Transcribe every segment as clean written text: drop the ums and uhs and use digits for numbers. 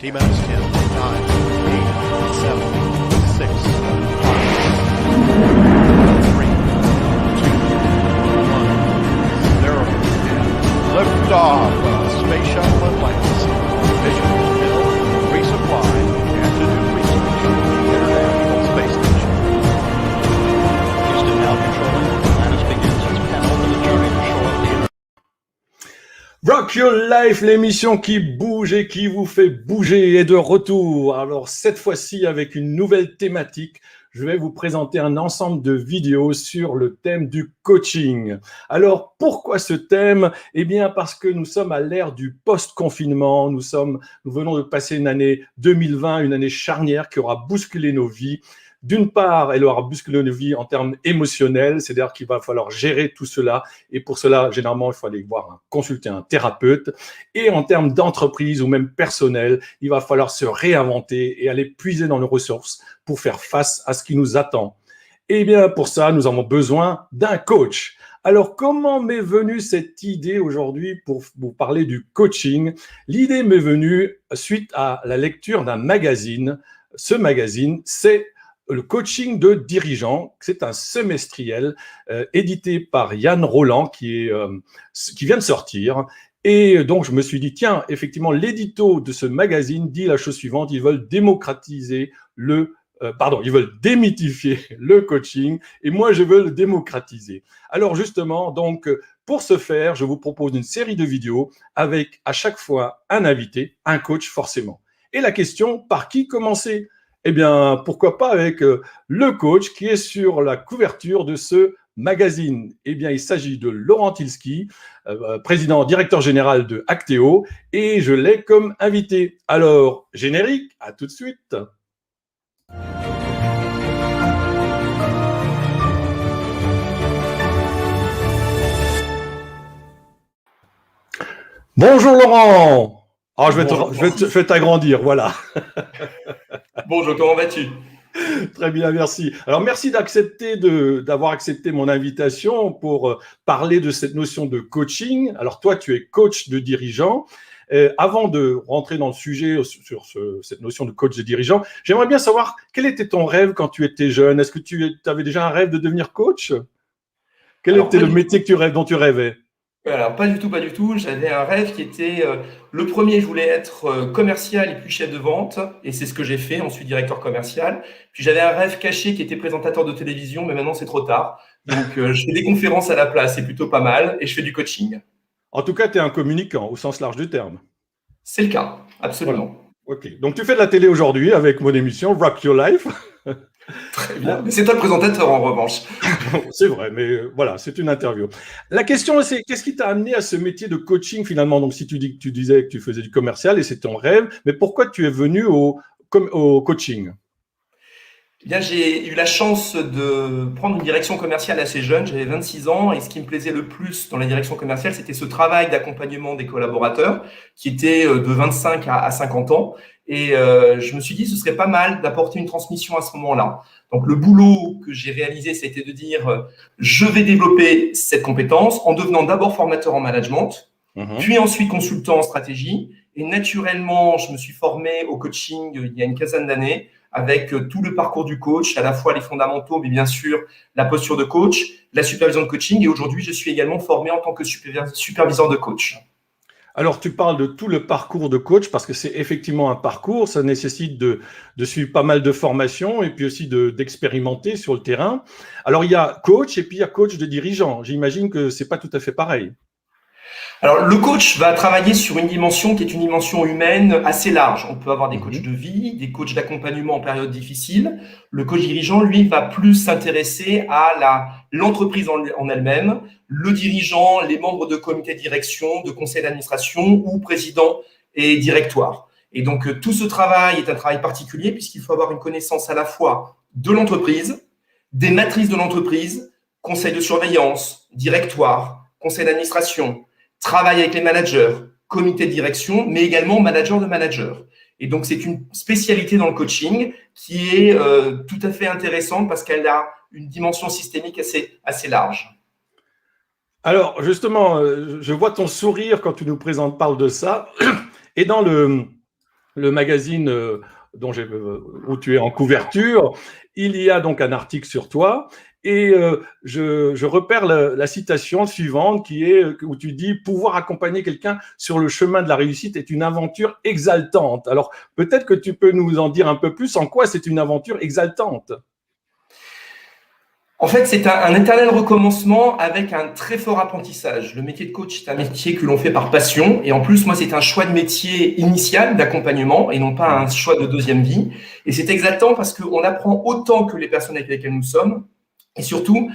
T-minus 10, 9, 8, 7, 6, 5, 4, 3, 2, 1, 0. And lift off. Space Shuttle Atlantis. Mission fulfilled, resupply, and to do research on the International Space Station. Houston now controlling. Atlantis begins its penultimate journey to shore. Rock Your Life, l'émission qui bouge et qui vous fait bouger est de retour. Alors cette fois-ci avec une nouvelle thématique, je vais vous présenter un ensemble de vidéos sur le thème du coaching. Alors pourquoi ce thème? Eh bien parce que nous sommes à l'ère du post-confinement, nous venons de passer une année 2020, une année charnière qui aura bousculé nos vies. D'une part, elle aura bousculé nos vies en termes émotionnels, c'est-à-dire qu'il va falloir gérer tout cela. Et pour cela, généralement, il faut aller consulter un thérapeute. Et en termes d'entreprise ou même personnel, il va falloir se réinventer et aller puiser dans nos ressources pour faire face à ce qui nous attend. Et bien, pour ça, nous avons besoin d'un coach. Alors, comment m'est venue cette idée aujourd'hui pour vous parler du coaching? L'idée m'est venue suite à la lecture d'un magazine. Ce magazine, c'est le coaching de dirigeants. C'est un semestriel édité par Yann Rolland qui vient de sortir. Et donc, je me suis dit, tiens, effectivement, l'édito de ce magazine dit la chose suivante, ils veulent démocratiser ils veulent démythifier le coaching et moi, je veux le démocratiser. Alors justement, donc, pour ce faire, je vous propose une série de vidéos avec à chaque fois un invité, un coach forcément. Et la question, par qui commencer? Eh bien, pourquoi pas avec le coach qui est sur la couverture de ce magazine. Eh bien, il s'agit de Laurent Tilski, directeur général de Acteo, et je l'ai comme invité. Alors, générique, à tout de suite. Bonjour Laurent. Alors, je vais t'agrandir, voilà. Bonjour, comment vas-tu? Très bien, merci. Alors, merci d'avoir accepté mon invitation pour parler de cette notion de coaching. Alors, toi, tu es coach de dirigeant. Avant de rentrer dans le sujet sur cette notion de coach de dirigeant, j'aimerais bien savoir quel était ton rêve quand tu étais jeune. Est-ce que tu avais déjà un rêve de devenir coach? Quel était le métier dont tu rêvais? Alors, pas du tout. J'avais un rêve qui était, le premier, je voulais être commercial et puis chef de vente. Et c'est ce que j'ai fait, ensuite directeur commercial. Puis j'avais un rêve caché qui était présentateur de télévision, mais maintenant c'est trop tard. Donc, je fais des conférences à la place, c'est plutôt pas mal. Et je fais du coaching. En tout cas, tu es un communicant au sens large du terme. C'est le cas, absolument. Voilà. Ok, donc tu fais de la télé aujourd'hui avec mon émission Rock Your Life. Très bien. Mais c'est toi le présentateur en revanche. C'est vrai, mais voilà, c'est une interview. La question, c'est qu'est-ce qui t'a amené à ce métier de coaching finalement? Donc, si tu disais que tu faisais du commercial et c'est ton rêve, mais pourquoi tu es venu au coaching? Eh bien, j'ai eu la chance de prendre une direction commerciale assez jeune, j'avais 26 ans, et ce qui me plaisait le plus dans la direction commerciale, c'était ce travail d'accompagnement des collaborateurs qui était de 25 à 50 ans. Et je me suis dit, ce serait pas mal d'apporter une transmission à ce moment-là. Donc, le boulot que j'ai réalisé, c'était de dire, je vais développer cette compétence en devenant d'abord formateur en management, puis ensuite consultant en stratégie. Et naturellement, je me suis formé au coaching il y a une quinzaine d'années, avec tout le parcours du coach, à la fois les fondamentaux, mais bien sûr la posture de coach, la supervision de coaching. Et aujourd'hui, je suis également formé en tant que superviseur de coach. Alors, tu parles de tout le parcours de coach parce que c'est effectivement un parcours. Ça nécessite de suivre pas mal de formations et puis aussi d'expérimenter sur le terrain. Alors, il y a coach et puis il y a coach de dirigeant. J'imagine que c'est pas tout à fait pareil. Alors, le coach va travailler sur une dimension qui est une dimension humaine assez large. On peut avoir des coachs de vie, des coachs d'accompagnement en période difficile. Le coach dirigeant, lui, va plus s'intéresser à l'entreprise en elle-même, le dirigeant, les membres de comité de direction, de conseil d'administration ou président et directoire. Et donc, tout ce travail est un travail particulier puisqu'il faut avoir une connaissance à la fois de l'entreprise, des matrices de l'entreprise, conseil de surveillance, directoire, conseil d'administration, travail avec les managers, comité de direction, mais également manager de manager. Et donc, c'est une spécialité dans le coaching qui est tout à fait intéressante parce qu'elle a une dimension systémique assez large. Alors, justement, je vois ton sourire quand tu nous parles de ça. Et dans le magazine où tu es en couverture, il y a donc un article sur toi et je repère la citation suivante qui est où tu dis « Pouvoir accompagner quelqu'un sur le chemin de la réussite est une aventure exaltante ». Alors, peut-être que tu peux nous en dire un peu plus en quoi c'est une aventure exaltante. En fait, c'est un éternel recommencement avec un très fort apprentissage. Le métier de coach, c'est un métier que l'on fait par passion. Et en plus, moi, c'est un choix de métier initial d'accompagnement et non pas un choix de deuxième vie. Et c'est exaltant parce qu'on apprend autant que les personnes avec lesquelles nous sommes. Et surtout,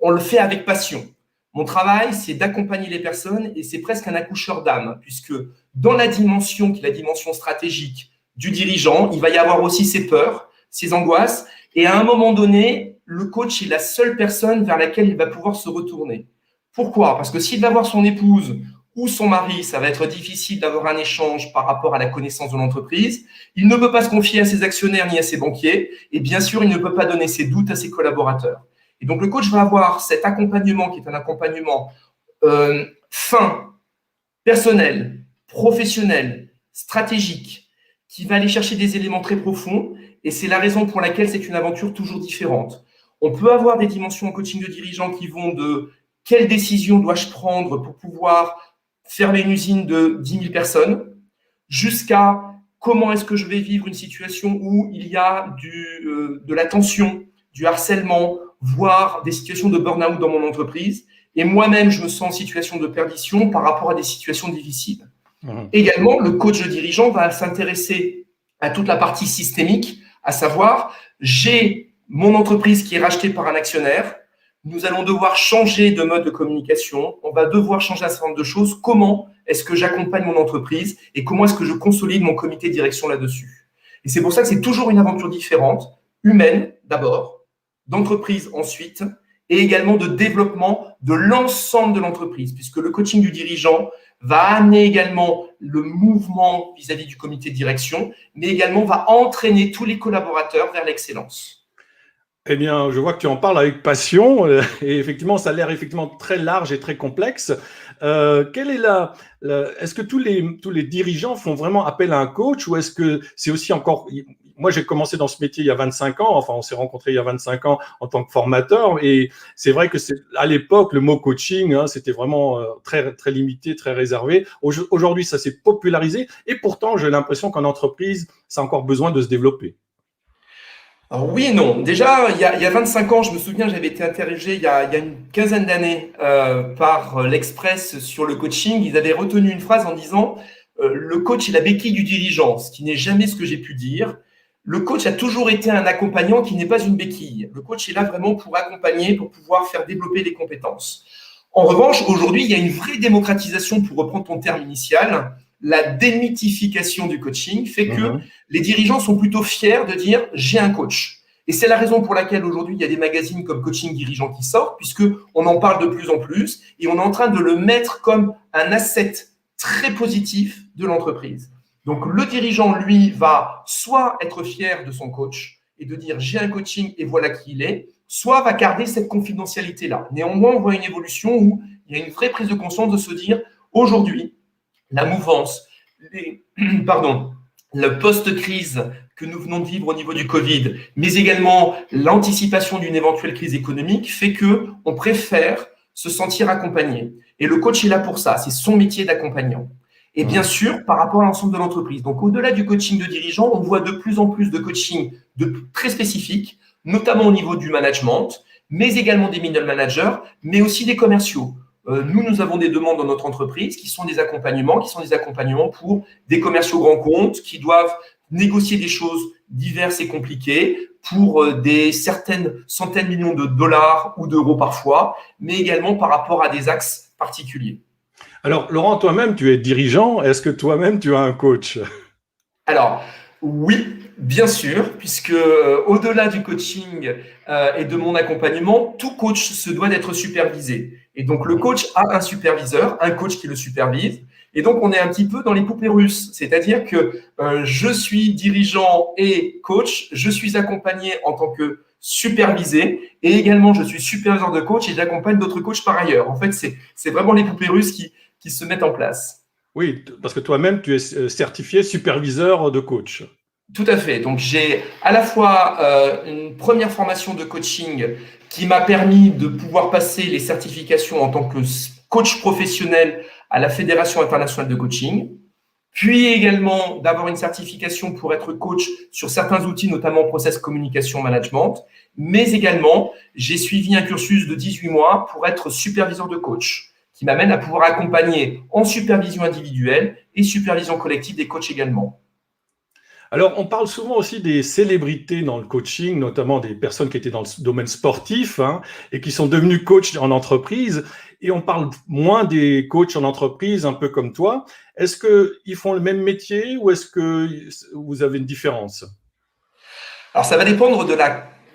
on le fait avec passion. Mon travail, c'est d'accompagner les personnes et c'est presque un accoucheur d'âme, puisque dans la dimension qui est la dimension stratégique du dirigeant, il va y avoir aussi ses peurs, ses angoisses. Et à un moment donné, le coach est la seule personne vers laquelle il va pouvoir se retourner. Pourquoi? Parce que s'il va voir son épouse ou son mari, ça va être difficile d'avoir un échange par rapport à la connaissance de l'entreprise. Il ne peut pas se confier à ses actionnaires ni à ses banquiers. Et bien sûr, il ne peut pas donner ses doutes à ses collaborateurs. Et donc, le coach va avoir cet accompagnement qui est un accompagnement fin, personnel, professionnel, stratégique, qui va aller chercher des éléments très profonds. Et c'est la raison pour laquelle c'est une aventure toujours différente. On peut avoir des dimensions en coaching de dirigeants qui vont de quelle décision dois-je prendre pour pouvoir fermer une usine de 10 000 personnes jusqu'à comment est-ce que je vais vivre une situation où il y a de la tension, du harcèlement, voire des situations de burn-out dans mon entreprise. Et moi-même, je me sens en situation de perdition par rapport à des situations difficiles. Également, le coach de dirigeant va s'intéresser à toute la partie systémique, à savoir, j'ai mon entreprise qui est rachetée par un actionnaire, nous allons devoir changer de mode de communication, on va devoir changer un certain nombre de choses. Comment est-ce que j'accompagne mon entreprise et comment est-ce que je consolide mon comité de direction là-dessus? Et c'est pour ça que c'est toujours une aventure différente, humaine d'abord, d'entreprise ensuite, et également de développement de l'ensemble de l'entreprise, puisque le coaching du dirigeant va amener également le mouvement vis-à-vis du comité de direction, mais également va entraîner tous les collaborateurs vers l'excellence. Eh bien, je vois que tu en parles avec passion et effectivement, ça a l'air effectivement très large et très complexe. Quelle est est-ce que tous les dirigeants font vraiment appel à un coach ou est-ce que c'est aussi encore… Moi, j'ai commencé dans ce métier il y a 25 ans. Enfin, on s'est rencontrés il y a 25 ans en tant que formateur et c'est vrai que à l'époque, le mot coaching, c'était vraiment très, très limité, très réservé. Aujourd'hui, ça s'est popularisé et pourtant, j'ai l'impression qu'en entreprise, ça a encore besoin de se développer. Alors oui et non. Déjà, il y a 25 ans, je me souviens, j'avais été interrogé il y a une quinzaine d'années par l'Express sur le coaching. Ils avaient retenu une phrase en disant le coach est la béquille du dirigeant, ce qui n'est jamais ce que j'ai pu dire. Le coach a toujours été un accompagnant qui n'est pas une béquille. Le coach est là vraiment pour accompagner, pour pouvoir faire développer les compétences. En revanche, aujourd'hui, il y a une vraie démocratisation, pour reprendre ton terme initial. La démythification du coaching fait que les dirigeants sont plutôt fiers de dire « j'ai un coach ». Et c'est la raison pour laquelle aujourd'hui, il y a des magazines comme Coaching Dirigeant qui sortent, puisqu'on en parle de plus en plus et on est en train de le mettre comme un asset très positif de l'entreprise. Donc, le dirigeant, lui, va soit être fier de son coach et de dire « j'ai un coaching et voilà qui il est », soit va garder cette confidentialité-là. Néanmoins, on voit une évolution où il y a une vraie prise de conscience de se dire « aujourd'hui, la mouvance, le post-crise que nous venons de vivre au niveau du Covid, mais également l'anticipation d'une éventuelle crise économique fait qu'on préfère se sentir accompagné. Et le coach est là pour ça, c'est son métier d'accompagnant. Et bien sûr, par rapport à l'ensemble de l'entreprise. Donc, au-delà du coaching de dirigeants, on voit de plus en plus de coaching très spécifiques, notamment au niveau du management, mais également des middle managers, mais aussi des commerciaux. Nous avons des demandes dans notre entreprise qui sont des accompagnements pour des commerciaux grands comptes qui doivent négocier des choses diverses et compliquées pour des certaines centaines de millions de dollars ou d'euros parfois, mais également par rapport à des axes particuliers. Alors, Laurent, toi-même, tu es dirigeant. Est-ce que toi-même, tu as un coach? Alors, oui, bien sûr, puisque au-delà du coaching et de mon accompagnement, tout coach se doit d'être supervisé. Et donc, le coach a un superviseur, un coach qui le supervise. Et donc, on est un petit peu dans les poupées russes. C'est-à-dire que je suis dirigeant et coach, je suis accompagné en tant que supervisé et également, je suis superviseur de coach et j'accompagne d'autres coachs par ailleurs. En fait, c'est vraiment les poupées russes qui se mettent en place. Oui, parce que toi-même, tu es certifié superviseur de coach. Tout à fait. Donc, j'ai à la fois une première formation de coaching qui m'a permis de pouvoir passer les certifications en tant que coach professionnel à la Fédération internationale de coaching, puis également d'avoir une certification pour être coach sur certains outils, notamment Process Communication Management, mais également, j'ai suivi un cursus de 18 mois pour être superviseur de coach, qui m'amène à pouvoir accompagner en supervision individuelle et supervision collective des coachs également. Alors, on parle souvent aussi des célébrités dans le coaching, notamment des personnes qui étaient dans le domaine sportif, hein, et qui sont devenues coachs en entreprise. Et on parle moins des coachs en entreprise, un peu comme toi. Est-ce qu'ils font le même métier ou est-ce que vous avez une différence? Alors, ça va dépendre de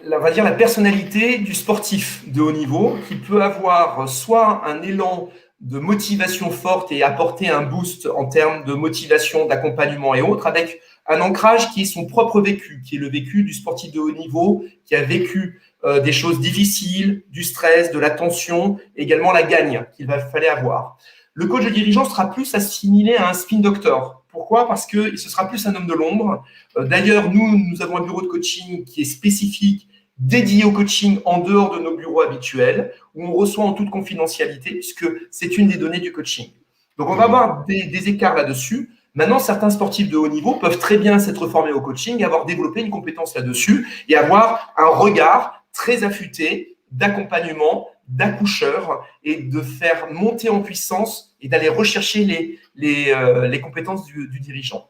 on va dire la personnalité du sportif de haut niveau qui peut avoir soit un élan de motivation forte et apporter un boost en termes de motivation, d'accompagnement et autres, avec un ancrage qui est son propre vécu, qui est le vécu du sportif de haut niveau, qui a vécu des choses difficiles, du stress, de la tension, également la gagne qu'il va falloir avoir. Le coach de dirigeant sera plus assimilé à un spin doctor. Pourquoi? Parce que ce sera plus un homme de l'ombre. D'ailleurs, nous avons un bureau de coaching qui est spécifique, dédié au coaching en dehors de nos bureaux habituels, où on reçoit en toute confidentialité, puisque c'est une des données du coaching. Donc, on va avoir des écarts là-dessus. Maintenant, certains sportifs de haut niveau peuvent très bien s'être formés au coaching, avoir développé une compétence là-dessus et avoir un regard très affûté d'accompagnement, d'accoucheur et de faire monter en puissance et d'aller rechercher les compétences du dirigeant.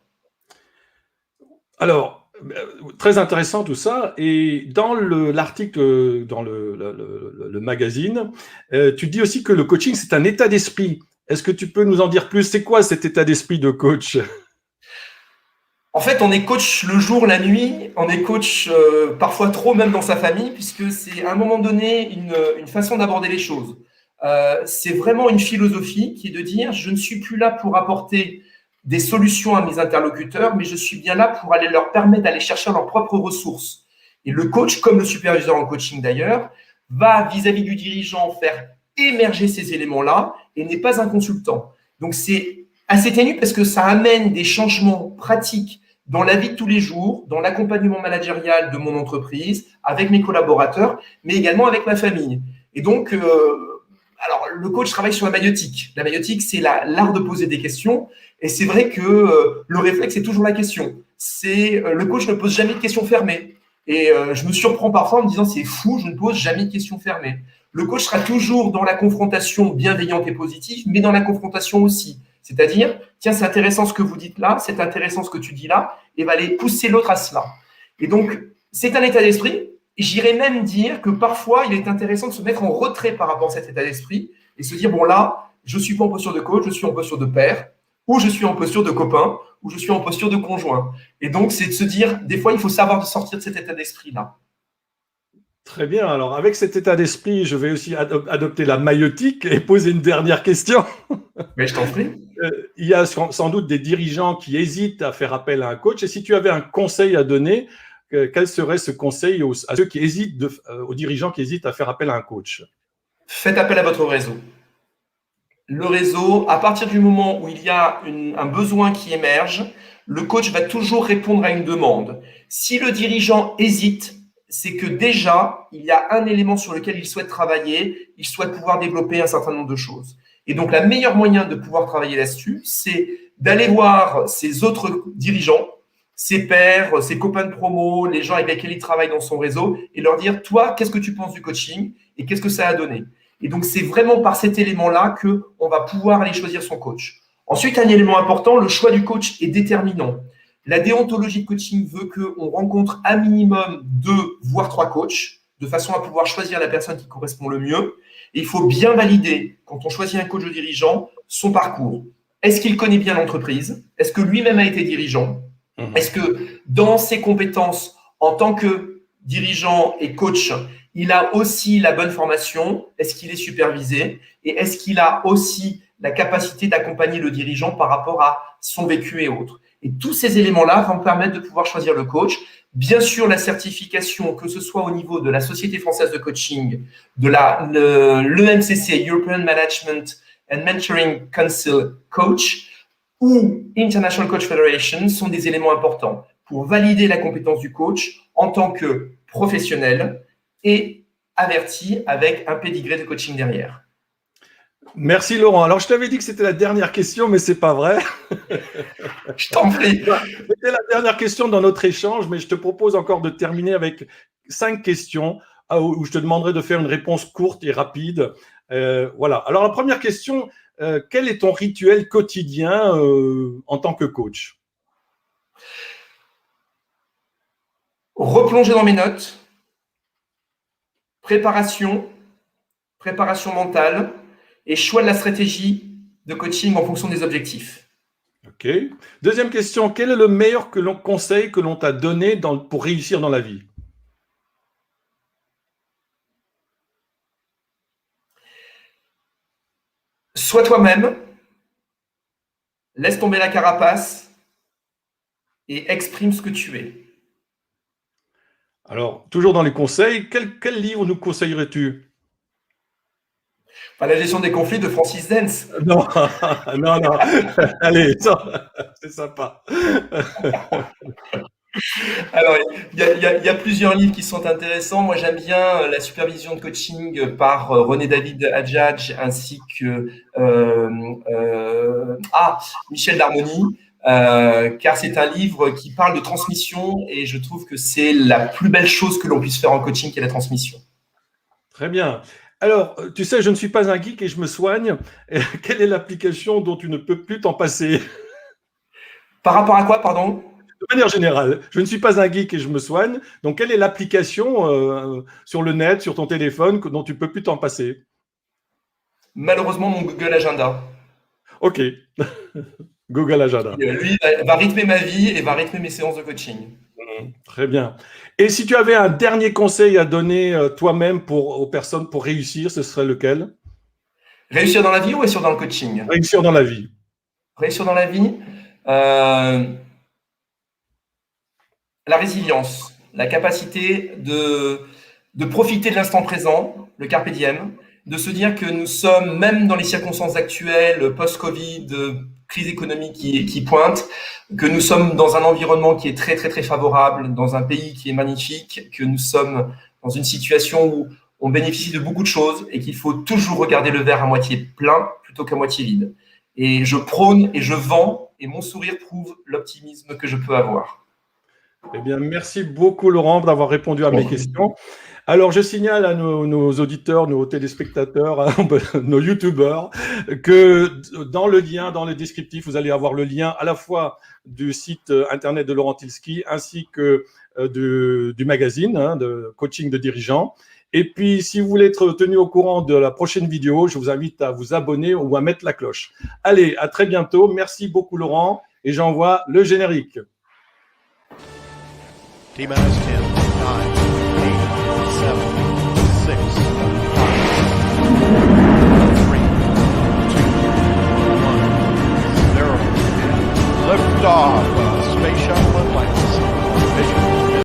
Alors, très intéressant tout ça. Et dans l'article, dans le magazine, tu dis aussi que le coaching, c'est un état d'esprit. Est-ce que tu peux nous en dire plus? C'est quoi cet état d'esprit de coach? En fait, on est coach le jour, la nuit, on est coach parfois trop même dans sa famille, puisque c'est à un moment donné une façon d'aborder les choses. C'est vraiment une philosophie qui est de dire, je ne suis plus là pour apporter des solutions à mes interlocuteurs, mais je suis bien là pour aller leur permettre d'aller chercher leurs propres ressources. Et le coach, comme le superviseur en coaching d'ailleurs, va vis-à-vis du dirigeant faire émerger ces éléments-là et n'est pas un consultant. Donc, c'est assez ténu parce que ça amène des changements pratiques dans la vie de tous les jours, dans l'accompagnement managérial de mon entreprise, avec mes collaborateurs, mais également avec ma famille. Et donc, alors, le coach travaille sur la maïeutique. La maïeutique, c'est l'art de poser des questions. Et c'est vrai que le réflexe, c'est toujours la question. Le coach ne pose jamais de questions fermées. Et je me surprends parfois en me disant, c'est fou, je ne pose jamais de questions fermées. Le coach sera toujours dans la confrontation bienveillante et positive, mais dans la confrontation aussi. C'est-à-dire, tiens, c'est intéressant ce que vous dites là, c'est intéressant ce que tu dis là, et va aller pousser l'autre à cela. Et donc, c'est un état d'esprit. J'irais même dire que parfois, il est intéressant de se mettre en retrait par rapport à cet état d'esprit et se dire, bon là, je ne suis pas en posture de coach, je suis en posture de père, ou je suis en posture de copain, ou je suis en posture de conjoint. Et donc, c'est de se dire, des fois, il faut savoir de sortir de cet état d'esprit-là. Très bien. Alors, avec cet état d'esprit, je vais aussi adopter la maïeutique et poser une dernière question. Mais je t'en prie. Il y a sans doute des dirigeants qui hésitent à faire appel à un coach. Et si tu avais un conseil à donner, quel serait ce conseil à ceux qui hésitent, aux dirigeants qui hésitent à faire appel à un coach? Faites appel à votre réseau. Le réseau, à partir du moment où il y a un besoin qui émerge, le coach va toujours répondre à une demande. Si le dirigeant hésite, c'est que déjà, il y a un élément sur lequel il souhaite travailler, il souhaite pouvoir développer un certain nombre de choses. Et donc, la meilleure moyen de pouvoir travailler là-dessus, c'est d'aller voir ses autres dirigeants, ses pairs, ses copains de promo, les gens avec lesquels il travaille dans son réseau, et leur dire, toi, qu'est-ce que tu penses du coaching et qu'est-ce que ça a donné? Et donc, c'est vraiment par cet élément-là qu'on va pouvoir aller choisir son coach. Ensuite, un élément important, le choix du coach est déterminant. La déontologie de coaching veut qu'on rencontre un minimum 2, voire 3 coachs, de façon à pouvoir choisir la personne qui correspond le mieux. Et il faut bien valider, quand on choisit un coach de dirigeant, son parcours. Est-ce qu'il connaît bien l'entreprise? Est-ce que lui-même a été dirigeant? Est-ce que dans ses compétences en tant que dirigeant et coach, il a aussi la bonne formation? Est-ce qu'il est supervisé? Et est-ce qu'il a aussi la capacité d'accompagner le dirigeant par rapport à son vécu et autres? Et tous ces éléments-là vont permettre de pouvoir choisir le coach. Bien sûr, la certification, que ce soit au niveau de la Société française de coaching, de l'EMCC, European Management and Mentoring Council Coach, ou International Coach Federation sont des éléments importants pour valider la compétence du coach en tant que professionnel et averti avec un pédigré de coaching derrière. Merci Laurent. Alors je t'avais dit que c'était la dernière question, mais c'est pas vrai. Je t'en prie. C'était la dernière question dans notre échange, mais je te propose encore de terminer avec 5 questions où je te demanderai de faire une réponse courte et rapide. Voilà. Alors la première question, quel est ton rituel quotidien en tant que coach? Replonger dans mes notes, préparation mentale et choix de la stratégie de coaching en fonction des objectifs. Ok. Deuxième question, quel est le meilleur conseil que l'on t'a donné pour réussir dans la vie? Sois toi-même, laisse tomber la carapace et exprime ce que tu es. Alors, toujours dans les conseils, quel livre nous conseillerais-tu? La gestion des conflits de Francis Dance. Non, non, non. Allez, c'est sympa. Alors, il y a plusieurs livres qui sont intéressants. Moi, j'aime bien la supervision de coaching par René David Adjadj ainsi que Michel Darmoni, car c'est un livre qui parle de transmission et je trouve que c'est la plus belle chose que l'on puisse faire en coaching, qui est la transmission. Très bien. Alors, tu sais, je ne suis pas un geek et je me soigne. Quelle est l'application dont tu ne peux plus t'en passer? Par rapport à quoi, pardon? De manière générale, je ne suis pas un geek et je me soigne. Donc, quelle est l'application sur le net, sur ton téléphone, dont tu ne peux plus t'en passer? Malheureusement, mon Google Agenda. Ok. Google Agenda. Lui va rythmer ma vie et va rythmer mes séances de coaching. Très bien. Et si tu avais un dernier conseil à donner toi-même aux personnes pour réussir, ce serait lequel? Réussir dans la vie ou réussir dans le coaching? Réussir dans la vie. Réussir dans la vie, la résilience, la capacité de profiter de l'instant présent, le carpe diem, de se dire que nous sommes, même dans les circonstances actuelles, post-Covid, crise économique qui pointe, que nous sommes dans un environnement qui est très, très, très favorable, dans un pays qui est magnifique, que nous sommes dans une situation où on bénéficie de beaucoup de choses et qu'il faut toujours regarder le verre à moitié plein plutôt qu'à moitié vide. Et je prône et je vends et mon sourire prouve l'optimisme que je peux avoir. Eh bien, merci beaucoup Laurent d'avoir répondu à mes questions. Alors, je signale à nos auditeurs, nos téléspectateurs, nos youtubeurs, que dans le lien, dans le descriptif, vous allez avoir le lien à la fois du site internet de Laurent Tilsky ainsi que du magazine de coaching de dirigeants. Et puis, si vous voulez être tenu au courant de la prochaine vidéo, je vous invite à vous abonner ou à mettre la cloche. Allez, à très bientôt. Merci beaucoup Laurent et j'envoie le générique. T-minus 10, 9, 8, 7, 6, 5.